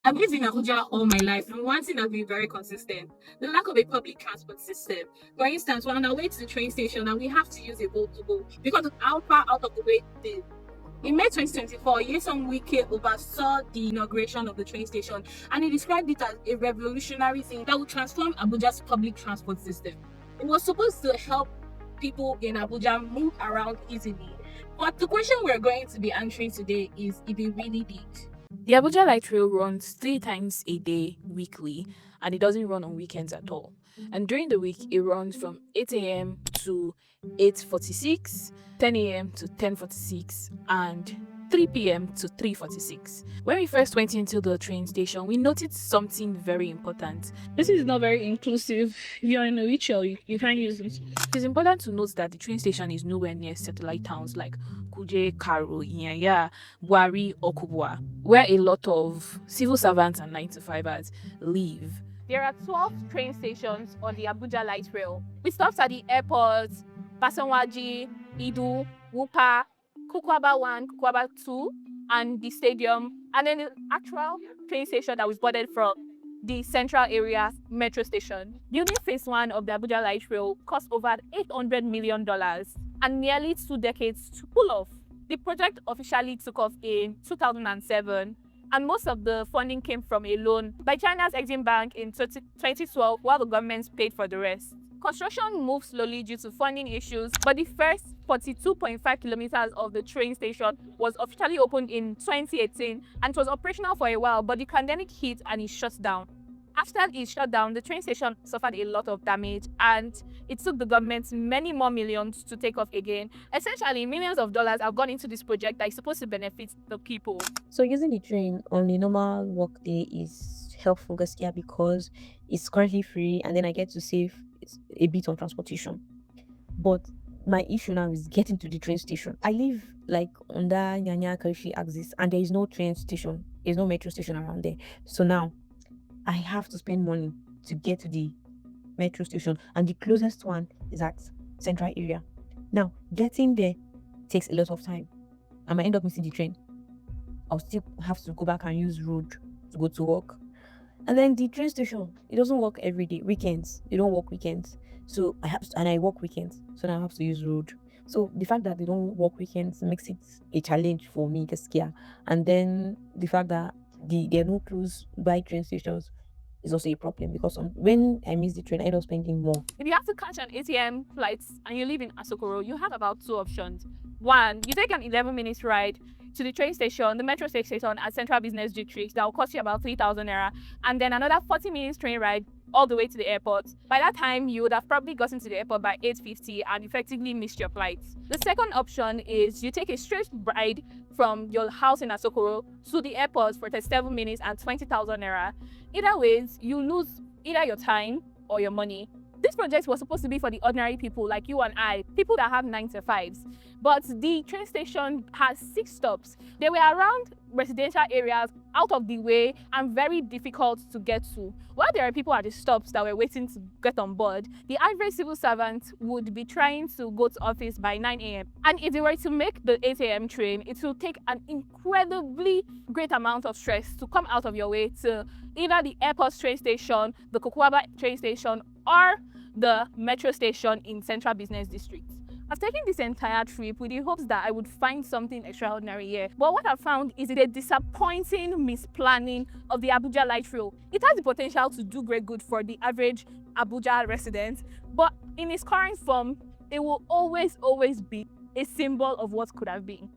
I've lived in Abuja all my life, and one thing has been very consistent: the lack of a public transport system. For instance, we're on our way to the train station and we have to use a boat to go because of how far out of the way it is. In May 2024, Yeson Wike oversaw the inauguration of the train station, and he described it as a revolutionary thing that would transform Abuja's public transport system. It was supposed to help people in Abuja move around easily. But the question we're going to be answering today is if it really did. The Abuja Light Rail runs 3 times a day weekly, and it doesn't run on weekends at all. And during the week, it runs from 8 a.m. to 8:46, 10 a.m. to 10:46, and 3 p.m. to 3:46. When we first went into the train station, we noticed something very important. This is not very inclusive. If you're in a wheelchair, you can't use it. It is important to note that the train station is nowhere near satellite towns like Kuje, Karo, Inyanya, Buari, or Kubwa, where a lot of civil servants and 9 to 5ers live. There are 12 train stations on the Abuja Light Rail, with stops at the airports, Basanwaji, Idu, Wupa, Kukwaba 1, Kukwaba 2, and the stadium, and then the actual train station that we boarded from, the central area metro station. Building phase 1 of the Abuja Light Rail cost over $800 million and nearly 2 decades to pull off. The project officially took off in 2007, and most of the funding came from a loan by China's Exim Bank in 2012, while the government paid for the rest. Construction moved slowly due to funding issues, but the first 42.5 kilometers of the train station was officially opened in 2018 and it was operational for a while, but the pandemic hit and it shut down. After it shut down, the train station suffered a lot of damage and it took the government many more millions to take off again. Essentially, millions of dollars have gone into this project that is supposed to benefit the people. So using the train on a normal work day is helpful, Gaskia, because it's currently free and then I get to save a bit on transportation. But my issue now is getting to the train station. I live like under Nyanya Karishi axis and there is no train station. There's no metro station around there. So now I have to spend money to get to the metro station, and the closest one is at central area. Now getting there takes a lot of time. I might end up missing the train. I'll still have to go back and use road to go to work. And then the train station, it doesn't work every day. Weekends, they don't work weekends. So I have to, and I work weekends. So now I have to use road. So the fact that they don't work weekends makes it a challenge for me, Gaskia. And then the fact that there are no close by train stations is also a problem because when I miss the train, I end up spending more. If you have to catch an ATM flight and you live in Asokoro, you have about 2 options. One, you take an 11 minutes ride to the train station, the metro station at Central Business District that will cost you about 3,000 naira, and then another 40 minutes train ride all the way to the airport. By that time, you would have probably gotten to the airport by 8:50 and effectively missed your flight. The second option is you take a straight ride from your house in Asokoro to the airport for 37 minutes and 20,000 naira. Either ways, you lose either your time or your money. This project was supposed to be for the ordinary people like you and I, people that have 9 to 5s. But the train station has 6 stops. They were around residential areas, out of the way, and very difficult to get to. While there are people at the stops that were waiting to get on board, the average civil servant would be trying to go to office by 9 a.m. And if they were to make the 8 a.m. train, it will take an incredibly great amount of stress to come out of your way to either the airport train station, the Kokwaba train station, or the metro station in Central Business District. I've taken this entire trip with the hopes that I would find something extraordinary here. But what I've found is a disappointing misplanning of the Abuja Light Rail. It has the potential to do great good for the average Abuja resident, but in its current form, it will always be a symbol of what could have been.